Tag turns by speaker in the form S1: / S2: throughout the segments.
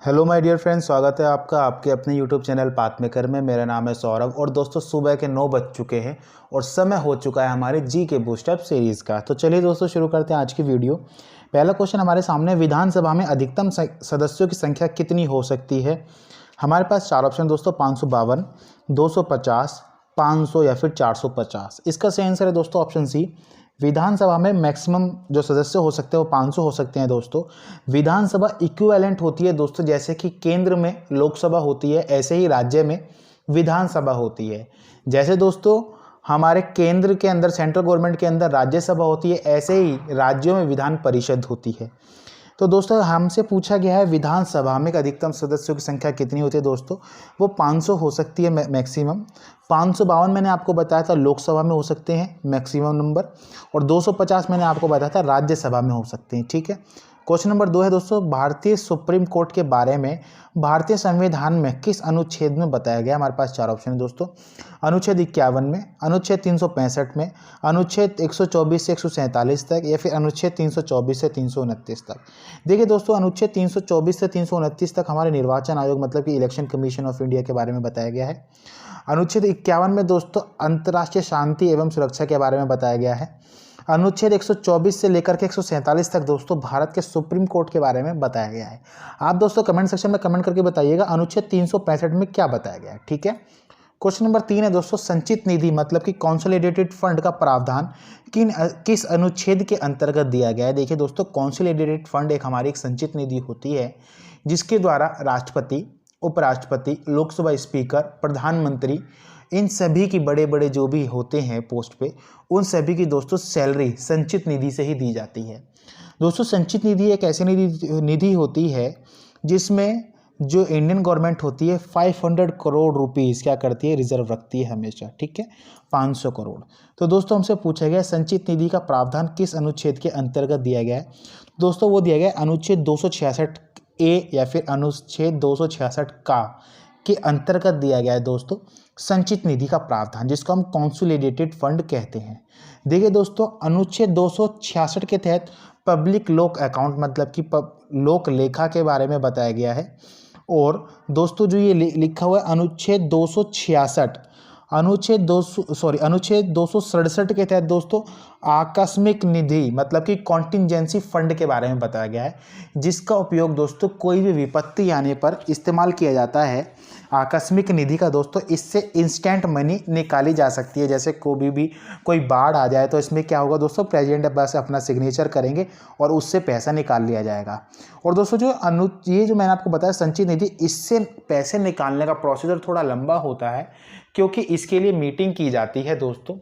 S1: Hello my dear friends, स्वागत है आपका आपके अपने यूट्यूब चैनल पाथ मेकर में। मेरा नाम है सौरभ और दोस्तों सुबह के 9 बज चुके हैं और समय हो चुका है हमारे जी के बूस्टअप सीरीज़ का। तो चलिए दोस्तों शुरू करते हैं आज की वीडियो। पहला क्वेश्चन हमारे सामने, विधानसभा में अधिकतम सदस्यों की संख्या कितनी हो सकती है। हमारे पास चार ऑप्शन दोस्तों, 552, 250, 500 या फिर 450। इसका सही आंसर है दोस्तों ऑप्शन सी। विधानसभा में मैक्सिमम जो सदस्य हो सकते हैं वो 500 हो सकते हैं दोस्तों। विधानसभा इक्विवेलेंट होती है दोस्तों, जैसे कि केंद्र में लोकसभा होती है ऐसे ही राज्य में विधानसभा होती है। जैसे दोस्तों हमारे केंद्र के अंदर, सेंट्रल गवर्नमेंट के अंदर राज्यसभा होती है, ऐसे ही राज्यों में विधान परिषद होती है। तो दोस्तों हमसे पूछा गया है विधानसभा में अधिकतम सदस्यों की संख्या कितनी होती है दोस्तों, वो 500 हो सकती है मैक्सिमम। 552 मैंने आपको बताया था लोकसभा में हो सकते हैं मैक्सिमम नंबर, और 250 मैंने आपको बताया था राज्यसभा में हो सकते हैं। ठीक है। क्वेश्चन नंबर 2 है दोस्तों, भारतीय सुप्रीम कोर्ट के बारे में भारतीय संविधान में किस अनुच्छेद में बताया गया। हमारे पास चार ऑप्शन है दोस्तों, अनुच्छेद 51 में, अनुच्छेद 365 में, अनुच्छेद 124 से 147 तक, या फिर अनुच्छेद 324 से 329 तक। देखिए दोस्तों, अनुच्छेद 324 से 329 तक हमारे निर्वाचन आयोग मतलब कि इलेक्शन कमीशन ऑफ इंडिया के बारे में बताया गया है। अनुच्छेद 51 में दोस्तों अंतर्राष्ट्रीय शांति एवं सुरक्षा के बारे में बताया गया है। अनुच्छेद 124 से लेकर के 147 तक दोस्तों भारत के सुप्रीम कोर्ट के बारे में बताया गया है। आप दोस्तों कमेंट सेक्शन में कमेंट करके बताइएगा अनुच्छेद 365 में क्या बताया गया है। ठीक है। क्वेश्चन नंबर 3 है दोस्तों, संचित निधि मतलब कि कॉन्सोलिडेटेड फंड का प्रावधान किस अनुच्छेद के अंतर्गत दिया गया है। देखिए दोस्तों, कॉन्सोलिडेटेड फंड एक हमारी एक संचित निधि होती है जिसके द्वारा राष्ट्रपति, उपराष्ट्रपति, लोकसभा स्पीकर, प्रधानमंत्री, इन सभी की बड़े बड़े जो भी होते हैं पोस्ट पे, उन सभी की दोस्तों सैलरी संचित निधि से ही दी जाती है। दोस्तों संचित निधि एक ऐसी निधि होती है जिसमें जो इंडियन गवर्नमेंट होती है 500 करोड़ रुपीज़ क्या करती है, रिजर्व रखती है हमेशा। ठीक है, 500 करोड़। तो दोस्तों हमसे पूछा गया संचित निधि का प्रावधान किस अनुच्छेद के अंतर्गत दिया गया है। दोस्तों वो दिया गया अनुच्छेद 266 ए या फिर अनुच्छेद 266 का के अंतर्गत दिया गया है दोस्तों संचित निधि का प्रावधान, जिसको हम कॉन्सोलिडेटेड फंड कहते हैं। देखिए दोस्तों, अनुच्छेद 266 के तहत पब्लिक लोक अकाउंट मतलब कि लोक लेखा के बारे में बताया गया है। और दोस्तों जो ये लिखा हुआ है अनुच्छेद 266, अनुच्छेद 267 के तहत दोस्तों आकस्मिक निधि मतलब कि कॉन्टिंजेंसी फंड के बारे में बताया गया है, जिसका उपयोग दोस्तों कोई भी विपत्ति आने पर इस्तेमाल किया जाता है। आकस्मिक निधि का दोस्तों इससे इंस्टेंट मनी निकाली जा सकती है। जैसे कोई बाढ़ आ जाए तो इसमें क्या होगा दोस्तों, प्रेसिडेंट बस अपना सिग्नेचर करेंगे और उससे पैसा निकाल लिया जाएगा। और दोस्तों ये जो मैंने आपको बताया संचित निधि, इससे पैसे निकालने का प्रोसीजर थोड़ा लंबा होता है क्योंकि इसके लिए मीटिंग की जाती है दोस्तों,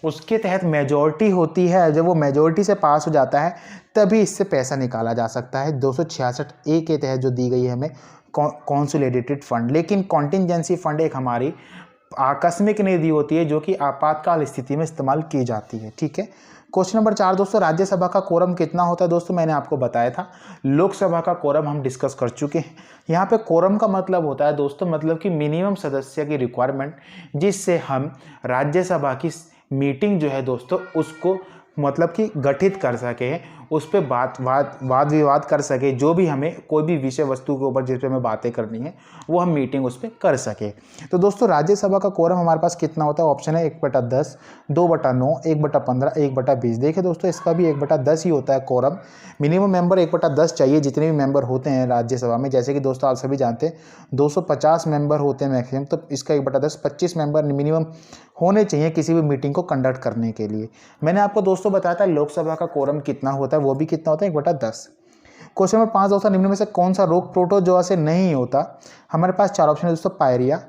S1: उसके तहत मेजॉरिटी होती है। जब वो मेजॉरिटी से पास हो जाता है तभी इससे पैसा निकाला जा सकता है। 266 ए के तहत जो दी गई है हमें कॉन्सोलिडेटेड फंड। लेकिन कॉन्टिंजेंसी फंड एक हमारी आकस्मिक निधि होती है जो कि आपातकाल स्थिति में इस्तेमाल की जाती है। ठीक है। क्वेश्चन नंबर 4 दोस्तों, राज्यसभा का कोरम कितना होता है। दोस्तों मैंने आपको बताया था, लोकसभा का कोरम हम डिस्कस कर चुके हैं। यहाँ पे कोरम का मतलब होता है दोस्तों, मतलब कि मिनिमम सदस्य की रिक्वायरमेंट, जिससे हम राज्यसभा की मीटिंग जो है दोस्तों उसको मतलब कि गठित कर सके, उस पर वाद विवाद कर सके, जो भी हमें कोई भी विषय वस्तु के ऊपर जिस पे हमें बातें करनी है वो हम मीटिंग उस पर कर सके। तो दोस्तों राज्यसभा का कोरम हमारे पास कितना होता है। ऑप्शन है 1/10, 2/9, 1/15, 1/20। देखिए दोस्तों इसका भी 1/10 ही होता है कोरम। मिनिमम मेंबर 1/10 चाहिए जितने भी मेंबर होते हैं राज्यसभा में। जैसे कि दोस्तों आप सभी जानते हैं 250 मेंबर होते हैं मैक्सिमम, तो इसका 1/10 25 मेंबर मिनिमम होने चाहिए किसी भी मीटिंग को कंडक्ट करने के लिए। मैंने आपको दोस्तों बताया था लोकसभा का कोरम कितना होता है, वो भी कितना होता है 1/10। क्वेश्चन नंबर 5 दोस्तों, निम्न में से कौन सा रोग प्रोटोजोआ से नहीं होता। हमारे पास चार ऑप्शन है दोस्तों, पायरिया,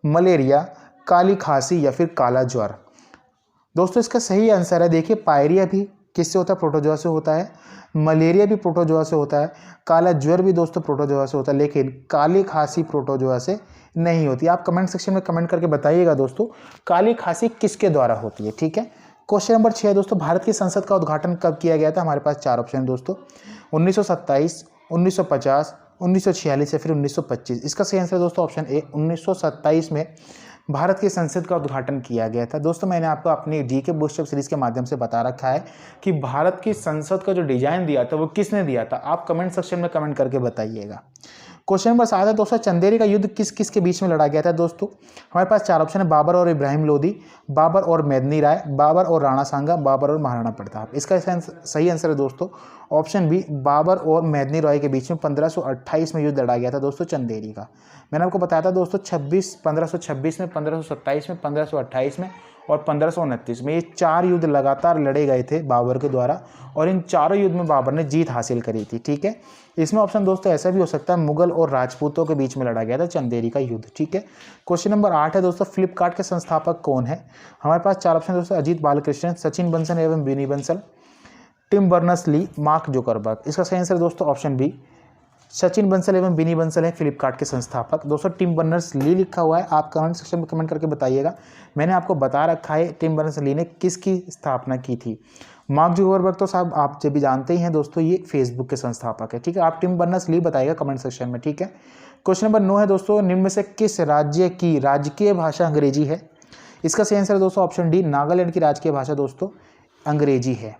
S1: मलेरिया, काली खांसी या फिर काला ज्वर। दोस्तों इसका सही आंसर है, देखिए पायरिया भी किससे होता है, प्रोटोजोआ से होता है। मलेरिया भी प्रोटोजोआ से होता है। काला ज्वर भी दोस्तों प्रोटोजोआ से होता है, लेकिन काली खांसी प्रोटोजोआ से नहीं होती। आप कमेंट सेक्शन में कमेंट करके बताइएगा दोस्तों काली खांसी किसके द्वारा होती है। ठीक है। क्वेश्चन नंबर 6 दोस्तों, भारत की संसद का उद्घाटन कब किया गया था। हमारे पास चार ऑप्शन दोस्तों, 1927, 1950, 1946 या फिर 1925। इसका सही आंसर दोस्तों ऑप्शन ए, 1927 में भारत की संसद का उद्घाटन किया गया था। दोस्तों मैंने आपको अपनी जीके बूस्टअप सीरीज के माध्यम से बता रखा है कि भारत की संसद का जो डिजाइन दिया था वो किसने दिया था। आप कमेंट सेक्शन में कमेंट करके बताइएगा। क्वेश्चन नंबर 7 है दोस्तों, चंदेरी का युद्ध किस किस के बीच में लड़ा गया था दोस्तों। हमारे पास 4 ऑप्शन है, बाबर और इब्राहिम लोदी, बाबर और मेदिनी राय, बाबर और राणा सांगा, बाबर और महाराणा प्रताप। इसका सही आंसर है दोस्तों ऑप्शन बी, बाबर और मेदिनी राय के बीच में 1528 में युद्ध लड़ा गया था दोस्तों चंदेरी का। मैंने आपको बताया था दोस्तों 1526 में, 1527 में, 1528 में और 1529 में, ये 4 युद्ध लगातार लड़े गए थे बाबर के द्वारा और इन चारों युद्ध में बाबर ने जीत हासिल करी थी। ठीक है, इसमें ऑप्शन दोस्तों ऐसा भी हो सकता है मुगल और राजपूतों के बीच में लड़ा गया था चंदेरी का युद्ध। ठीक है, क्वेश्चन नंबर 8 है दोस्तों, फ्लिपकार्ट के संस्थापक कौन है। हमारे पास 4 ऑप्शन दोस्तों, अजीत बालकृष्णन, सचिन बंसल एवं Binny Bansal, Tim Berners Lee, Mark Zuckerberg. इसका सही आंसर दोस्तों ऑप्शन बी, सचिन बंसल एवं बिनी बंसल है फ्लिपकार्ट के संस्थापक। दोस्तों टिम बर्नर्स-ली लिखा हुआ है, आप कमेंट सेक्शन में कमेंट करके बताइएगा। मैंने आपको बता रखा है टिम बर्नर्स-ली ने किसकी स्थापना की थी। मार्क जुकरबर्ग तो साहब आप जब भी जानते ही हैं दोस्तों, ये फेसबुक के संस्थापक है। ठीक है, आप टिम बर्नर्स-ली बताइएगा कमेंट सेक्शन में। ठीक है, क्वेश्चन नंबर 9 है दोस्तों, निम्न में से किस राज्य की राजकीय भाषा अंग्रेजी है। इसका सही आंसर है दोस्तों ऑप्शन डी, नागालैंड की राजकीय भाषा दोस्तों अंग्रेजी है।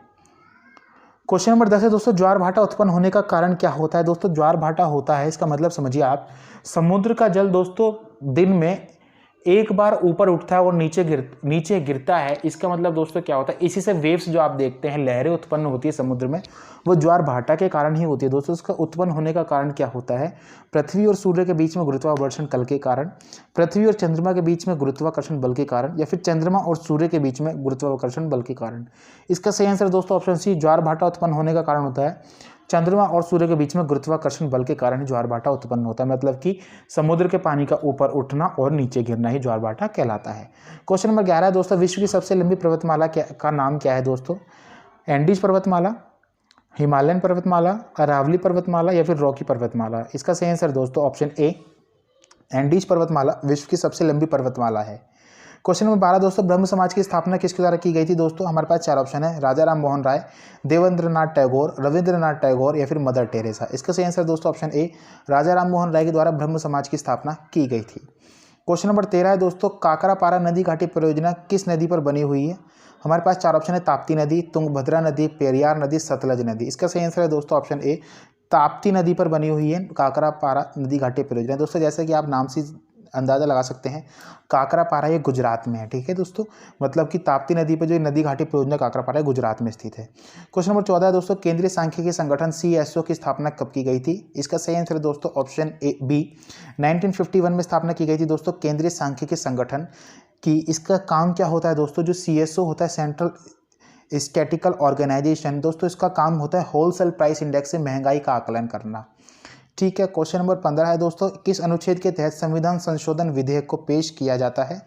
S1: क्वेश्चन नंबर 10 है दोस्तों, ज्वार भाटा उत्पन्न होने का कारण क्या होता है दोस्तों। ज्वार भाटा होता है, इसका मतलब समझिए आप, समुद्र का जल दोस्तों दिन में एक बार ऊपर उठता है और नीचे गिरता है। इसका मतलब दोस्तों क्या होता है, इसी से वेव्स जो आप देखते हैं, लहरें उत्पन्न होती है समुद्र में, वो ज्वार भाटा के कारण ही होती है दोस्तों। उसका उत्पन्न होने का कारण क्या होता है, पृथ्वी और सूर्य के बीच में गुरुत्वाकर्षण बल के कारण, पृथ्वी और चंद्रमा के बीच में गुरुत्वाकर्षण बल के कारण, या फिर चंद्रमा और सूर्य के बीच में गुरुत्वाकर्षण बल के कारण। इसका सही आंसर दोस्तों ऑप्शन सी, ज्वार भाटा उत्पन्न होने का कारण होता है चंद्रमा और सूर्य के बीच में गुरुत्वाकर्षण बल के कारण ही ज्वार भाटा उत्पन्न होता है। मतलब कि समुद्र के पानी का ऊपर उठना और नीचे गिरना ही ज्वार भाटा कहलाता है। क्वेश्चन नंबर 11 है दोस्तों, विश्व की सबसे लंबी पर्वतमाला का नाम क्या है दोस्तों। एंडीज पर्वतमाला, हिमालयन पर्वतमाला, अरावली पर्वतमाला या फिर रॉकी पर्वतमाला। इसका सही आंसर दोस्तों ऑप्शन ए, एंडीज पर्वतमाला विश्व की सबसे लंबी पर्वतमाला है। क्वेश्चन नंबर 12 दोस्तों, ब्रह्म समाज की स्थापना किसके द्वारा की गई थी दोस्तों। हमारे पास 4 ऑप्शन है, राजा राम मोहन राय, देवेंद्रनाथ टैगोर, रविंद्रनाथ टैगोर या फिर मदर टेरेसा। इसका सही आंसर दोस्तों ऑप्शन ए, राजा राम मोहन राय के द्वारा ब्रह्म समाज की स्थापना की गई थी। क्वेश्चन नंबर 13 है दोस्तों, काकरापारा नदी घाटी परियोजना किस नदी पर बनी हुई है। हमारे पास 4 ऑप्शन है, ताप्ती नदी, तुंगभद्रा नदी, पेरियार नदी, सतलज नदी। इसका सही आंसर है दोस्तों ऑप्शन ए, ताप्ती नदी पर बनी हुई है काकरापारा नदी घाटी परियोजना। दोस्तों जैसे कि आप नाम से अंदाज़ा लगा सकते हैं, काकरापारा ये गुजरात में है। ठीक है दोस्तों, मतलब कि ताप्ती नदी पर जो नदी घाटी परियोजना काकरापारा गुजरात में स्थित है। क्वेश्चन नंबर 14 दोस्तों, केंद्रीय सांख्यिकी संगठन CSO की स्थापना कब की गई थी। इसका सही आंसर है दोस्तों ऑप्शन ए बी, 1951 में स्थापना की गई थी दोस्तों केंद्रीय सांख्यिकी संगठन की। इसका काम क्या होता है दोस्तों, जो CSO होता है सेंट्रल स्टैटिस्टिकल ऑर्गेनाइजेशन, दोस्तों इसका काम होता है होलसेल प्राइस इंडेक्स से महंगाई का आकलन करना। ठीक है, क्वेश्चन नंबर 15 है दोस्तों, किस अनुच्छेद के तहत संविधान संशोधन विधेयक को पेश किया जाता है।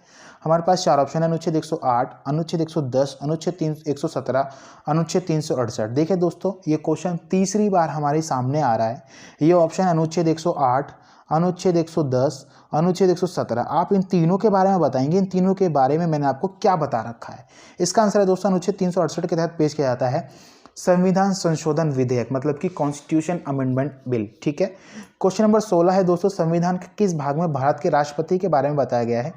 S1: हमारे पास 4 ऑप्शन है, अनुच्छेद 108, अनुच्छेद 110, अनुच्छेद 117, अनुच्छेद 368। देखिए दोस्तों, ये क्वेश्चन तीसरी बार हमारे सामने आ रहा है। ये ऑप्शन अनुच्छेद 108, अनुच्छेद 110, अनुच्छेद 117। आप इन तीनों के बारे में बताएंगे, इन तीनों के बारे में मैंने आपको क्या बता रखा है। इसका आंसर है दोस्तों अनुच्छेद 368 के तहत पेश किया जाता है संविधान संशोधन विधेयक, मतलब कि कॉन्स्टिट्यूशन अमेंडमेंट बिल। ठीक है, क्वेश्चन नंबर 16 है दोस्तों, संविधान के किस भाग में भारत के राष्ट्रपति के बारे में बताया गया है।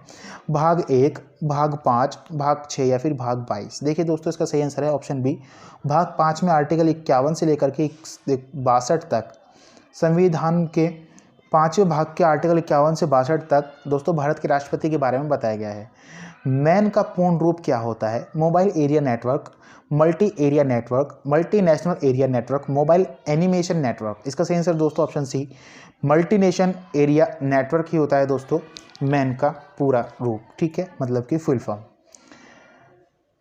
S1: भाग 1, भाग 5, भाग 6 या फिर भाग 22। देखिए दोस्तों, इसका सही आंसर है ऑप्शन बी, भाग 5 में आर्टिकल 51 से लेकर के 62 तक, संविधान के 5वें भाग के आर्टिकल 51 से 62 तक दोस्तों भारत के राष्ट्रपति के बारे में बताया गया है। मैन का पूर्ण रूप क्या होता है। Mobile area network, multi area network, multinational area network, mobile animation network. इसका सही आंसर दोस्तों option C, multinational area network ही होता है दोस्तों मैन का पूरा रूप। ठीक है, मतलब कि फुल फॉर्म।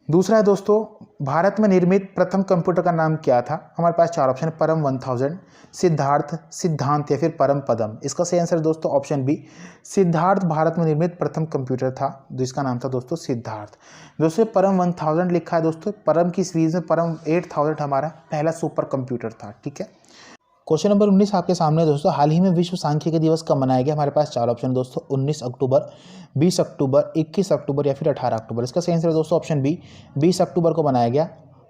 S1: दूसरा है दोस्तों, भारत में निर्मित प्रथम कंप्यूटर का नाम क्या था। हमारे पास 4 ऑप्शन है, परम 1000, सिद्धार्थ, सिद्धांत या फिर परम पदम। इसका सही आंसर दोस्तों ऑप्शन बी, सिद्धार्थ भारत में निर्मित प्रथम कंप्यूटर था जिसका नाम था दोस्तों सिद्धार्थ। दोस्तों परम 1000 लिखा है दोस्तों, परम की सीरीज में परम 8000 हमारा पहला सुपर कंप्यूटर था। ठीक है, क्वेश्चन नंबर 19 आपके सामने दोस्तों, हाल ही में विश्व सांख्यिकी दिवस कब मनाया गया। हमारे पास 4 ऑप्शन दोस्तों, 19 अक्टूबर, 20 अक्टूबर, 21 अक्टूबर या फिर 18 अक्टूबर। इसका सही आंसर है दोस्तों ऑप्शन बी, 20 अक्टूबर को मनाया गया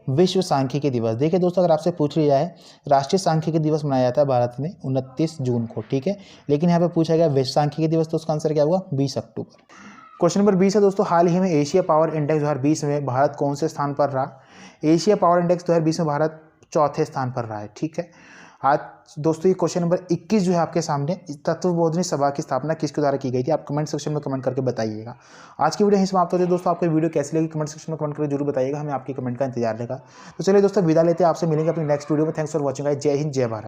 S1: विश्व सांख्यिकी दिवस। देखिए दोस्तों, अगर आपसे पूछ लिया है राष्ट्रीय सांख्यिकी दिवस मनाया जाता है भारत में 29 जून को। ठीक है, लेकिन यहाँ पे पूछा गया विश्व सांख्यिकी दिवस, तो उसका आंसर क्या हुआ 20 अक्टूबर। क्वेश्चन नंबर 20 है दोस्तों, हाल ही में एशिया पावर इंडेक्स 2020 में भारत कौन से स्थान पर रहा। एशिया पावर इंडेक्स 2020 में भारत चौथे स्थान पर रहा है। ठीक है, आज दोस्तों ये क्वेश्चन नंबर 21 जो है आपके सामने, तत्वबोधिनी सभा की स्थापना किसके द्वारा की गई थी? आप कमेंट सेक्शन में कमेंट करके बताइएगा। आज की वीडियो यहीं समाप्त होती है दोस्तों। आपको वीडियो कैसी लगी कमेंट सेक्शन में कमेंट करके जरूर बताइएगा, हमें आपकी कमेंट का इंतजार रहेगा। तो चलिए दोस्तों विदा लेते हैं, आपसे मिलेंगे अपनी नेक्स्ट वीडियो में। Thanks for watching guys. जय हिंद जय भारत।